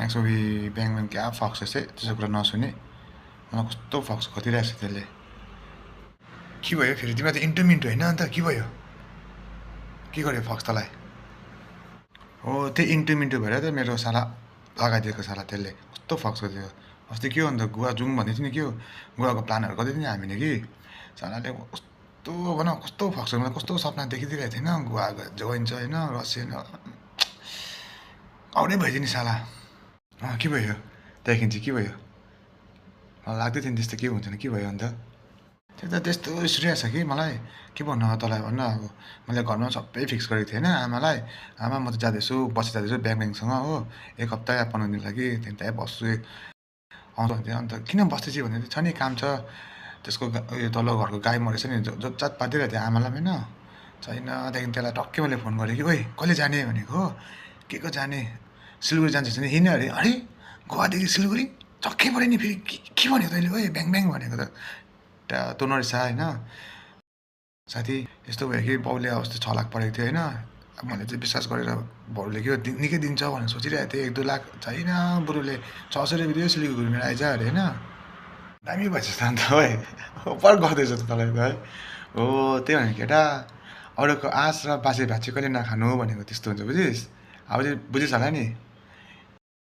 actually ब्याङ्कमा क्या fox चाहिँ त्यसो कुरा नसुने मलाई कस्तो फक्स खतिरहेको छ त्यसले के भयो फेरि तिमीलाई त इन्टु मिन्टु होइन अन्त के भयो के गर्यो फक्स तँलाई हो त्यही इन्टु मिन्टु भएर त मेरो साला लगाइदिएको साला त्यसले कस्तो फक्स गरिदियो अस्ति के हो अन्त गुवा जाउँ भन्दै थियो नि के हो गुवाको प्लानहरू गर्दै थियो नि हामीले कि सालाले कस्तो भन कस्तो फक्स मलाई कस्तो सपना देखिदिइरहेको थिएन गुवा जोइन्छ होइन रसी होइन आउनै भइदियो नि साला के भयो त्यहाँदेखि चाहिँ के भयो मलाई लाग्दै थियो नि त्यस्तो के हुन्छ के भयो अन्त त्यो त त्यस्तो रिस छ कि मलाई के भन्नु अब तँलाई भन्न अब मैले घरमा सबै फिक्स गरेको थिएँ होइन आमालाई आमा म त जाँदैछु बसी जाँदैछु ब्याङ्कसँग हो एक हप्ता या 15 दिन लागि त्यहीँ बस्छु आउँछ भन्थ्यो अन्त किन बस्दैछु भने छ नि काम छ त्यसको उयो तल्लो घरको गाई मरेछ नि जोतजात पारिदिरहेको थियो आमालाई होइन छैन त्यहाँदेखि त्यसलाई टक्कै मैले फोन गरेँ कि ओइ कहिले जाने भनेको हो के को जाने सिलगढी जान्छ भने हिँड्यो अरे अरे गोवादेखि सिलगढी चक्कै पऱ्यो नि फेरि के भन्यो तैँले ओइ ब्याङ ब्याङ भनेको त तँ नरिस होइन साथी यस्तो भयो कि बाउले अस्ति 6 लाख परेको थियो होइन अब मैले चाहिँ विश्वास गरेर बाउले के निकै दिन्छ भनेर सोचिरहेको थिएँ 1-2 लाख छैन बुढोले 600 रुपियाँ दियो सिलगढी घुमेर आइज अरे होइन दामी भएछ त अन्त है पर गर्दैछ त तँलाई त है हो त्यही भने केटा अरूको आश र बासे भात चाहिँ कहिले नखानु भनेको त्यस्तो हुन्छ बुझिस् अब चाहिँ बुझिस् होला नि